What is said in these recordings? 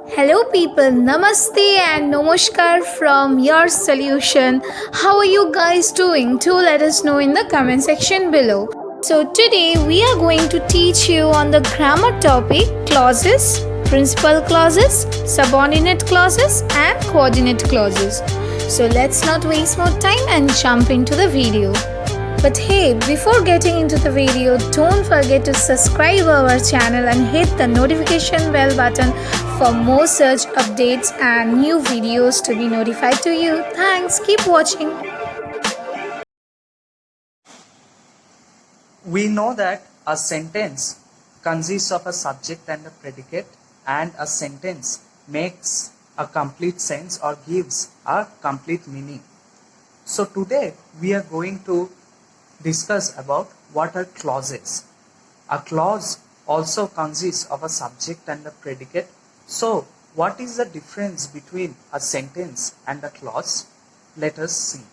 Hello, people. Namaste and Namaskar from your solution. How are you guys doing? Do let us know in the comment section below. So, today we are going to teach you on the grammar topic clauses, principal clauses, subordinate clauses, and coordinate clauses. So, let's not waste more time and jump into the video. But hey, before getting into the video, don't forget to subscribe our channel and hit the notification bell button for more such updates and new videos to be notified to you. Thanks, keep watching. We know that a sentence consists of a subject and a predicate, and a sentence makes a complete sense or gives a complete meaning. So today we are going to discuss about what are clauses. A clause also consists of a subject and a predicate. So what is the difference between a sentence and a clause? Let us see.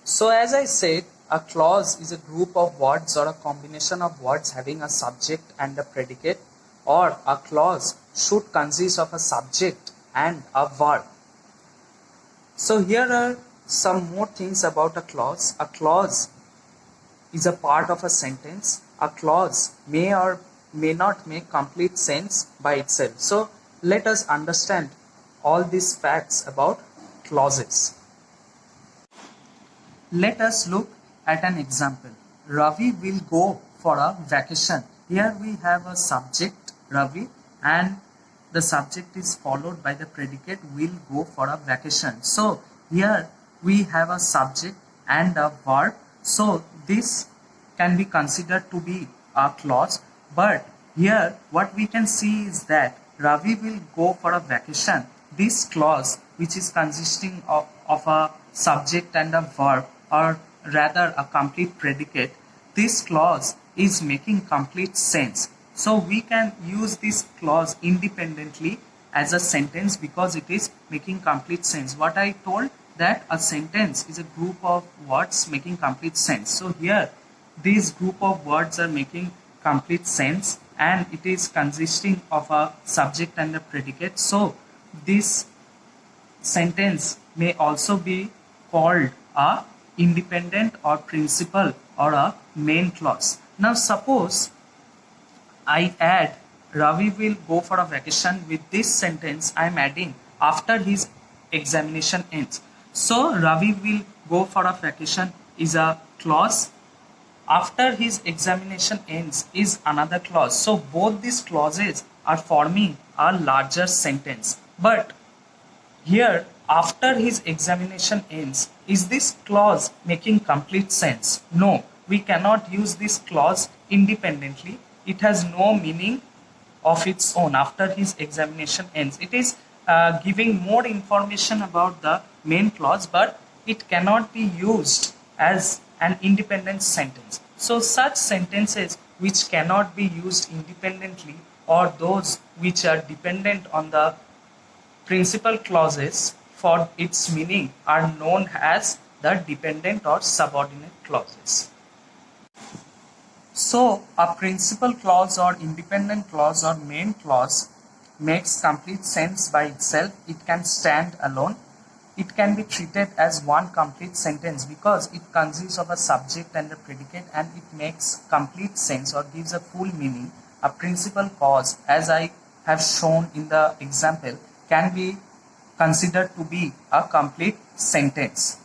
So as I said, a clause is a group of words or a combination of words having a subject and a predicate, or a clause should consist of a subject and a verb. So here are some more things about a clause. A clause is a part of a sentence. A clause may or may not make complete sense by itself. So let us understand all these facts about clauses. Let us look at an example. Ravi will go for a vacation. Here we have a subject Ravi, and the subject is followed by the predicate will go for a vacation. So here we have a subject and a verb. So this can be considered to be a clause. But here what we can see is that Ravi will go for a vacation. This clause, which is consisting of a subject and a verb, or rather a complete predicate, this clause is making complete sense. So we can use this clause independently as a sentence because it is making complete sense. What I told, that a sentence is a group of words making complete sense. So here this group of words are making complete sense and it is consisting of a subject and a predicate. So this sentence may also be called a independent or principal or a main clause. Now suppose I add Ravi will go for a vacation. With this sentence I am adding after his examination ends. So Ravi will go for a vacation is a clause. After his examination ends is another clause. So both these clauses are forming a larger sentence. But here after his examination ends, is this clause making complete sense? No, we cannot use this clause independently. It has no meaning of its own after his examination ends. It is giving more information about the main clause, but it cannot be used as an independent sentence. So such sentences which cannot be used independently, or those which are dependent on the principal clauses for its meaning, are known as the dependent or subordinate clauses. So a principal clause or independent clause or main clause makes complete sense by itself. It can stand alone. It can be treated as one complete sentence because it consists of a subject and a predicate, and it makes complete sense or gives a full meaning. A principal clause, as I have shown in the example, can be considered to be a complete sentence.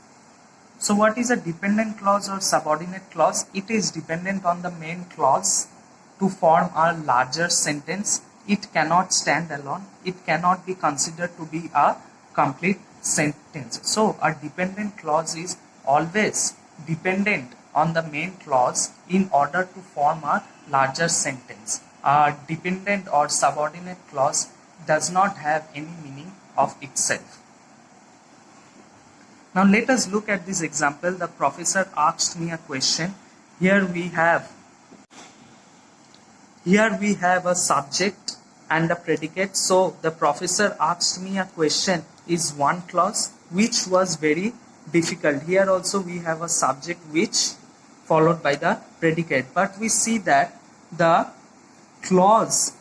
So what is a dependent clause or subordinate clause? It is dependent on the main clause to form a larger sentence. It cannot stand alone. It cannot be considered to be a complete sentence. So a dependent clause is always dependent on the main clause in order to form a larger sentence. A dependent or subordinate clause does not have any meaning of itself. Now let us look at this example. The professor asked me a question. Here we have a subject and a predicate. So the professor asked me a question is one clause which was very difficult. Here also we have a subject which followed by the predicate, but we see that the clause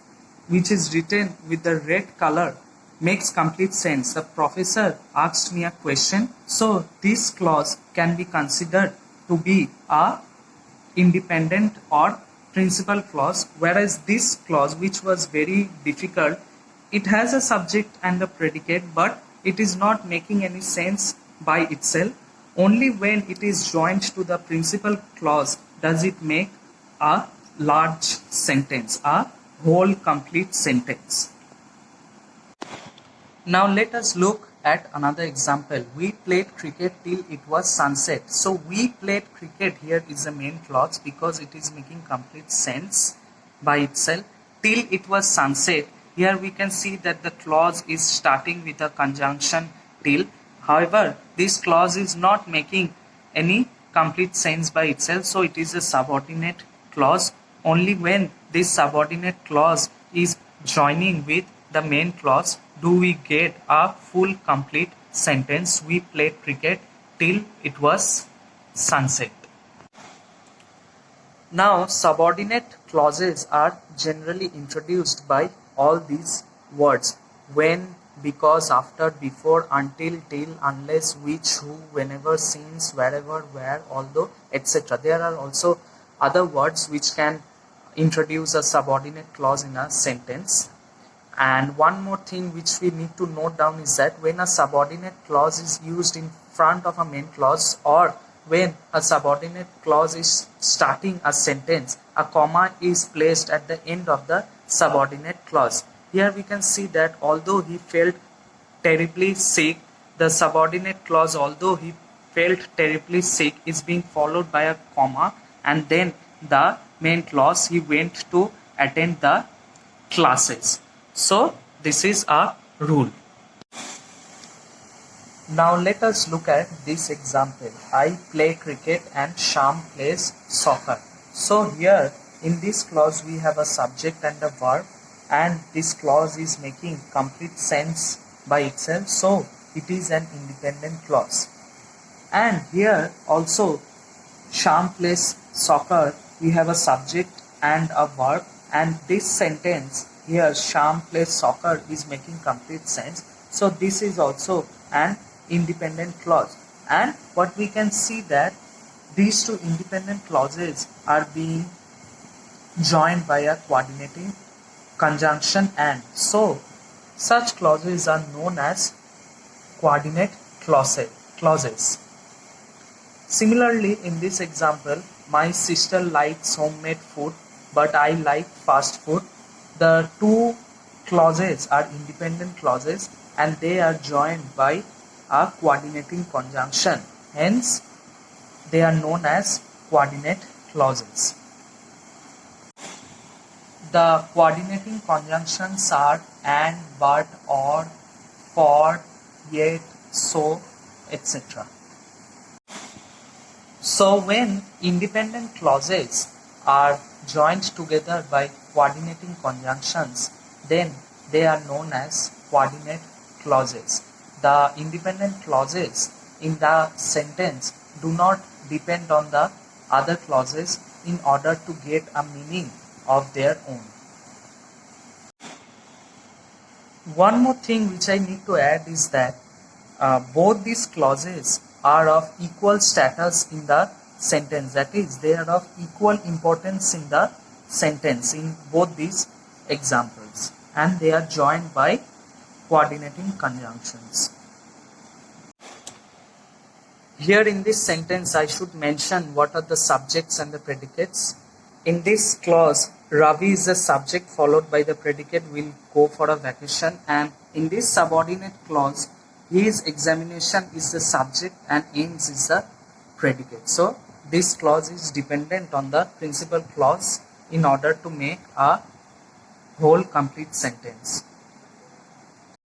which is written with the red color makes complete sense. The professor asked me a question, so this clause can be considered to be a independent or principal clause, whereas this clause, which was very difficult, it has a subject and a predicate, but it is not making any sense by itself. Only when it is joined to the principal clause does it make a large sentence, a whole complete sentence. Now let us look at another example. We played cricket till it was sunset. So we played cricket here is the main clause because it is making complete sense by itself. Till it was sunset, here we can see that the clause is starting with a conjunction till. However, this clause is not making any complete sense by itself, so it is a subordinate clause. Only when this subordinate clause is joining with the main clause do we get a full complete sentence. We played cricket till it was sunset. Now, subordinate clauses are generally introduced by all these words: when, because, after, before, until, till, unless, which, who, whenever, since, wherever, where, although, etc. There are also other words which can introduce a subordinate clause in a sentence. And one more thing which we need to note down is that when a subordinate clause is used in front of a main clause, or when a subordinate clause is starting a sentence, a comma is placed at the end of the subordinate clause. Here we can see that although he felt terribly sick, the subordinate clause, although he felt terribly sick, is being followed by a comma, and then the main clause, he went to attend the classes. So this is a rule. Now let us look at this example. I play cricket and Sham plays soccer. So here in this clause we have a subject and a verb, and this clause is making complete sense by itself, so it is an independent clause. And here also Sham plays soccer, we have a subject and a verb, and this sentence here, Sham plays soccer, is making complete sense. So this is also an independent clause. And what we can see that these two independent clauses are being joined by a coordinating conjunction and. So such clauses are known as coordinate clauses. Similarly, in this example, my sister likes homemade food, but I like fast food. The two clauses are independent clauses and they are joined by a coordinating conjunction. Hence, they are known as coordinate clauses. The coordinating conjunctions are and, but, or, for, yet, so, etc. So when independent clauses are joined together by coordinating conjunctions, then they are known as coordinate clauses. The independent clauses in the sentence do not depend on the other clauses in order to get a meaning of their own. One more thing which I need to add is that both these clauses are of equal status in the sentence. That is, they are of equal importance in the sentence in both these examples, and they are joined by coordinating conjunctions. Here in this sentence I should mention what are the subjects and the predicates. In this clause, Ravi is the subject followed by the predicate, will go for a vacation, and in this subordinate clause his examination is the subject and aims is the predicate. So this clause is dependent on the principal clause in order to make a whole complete sentence.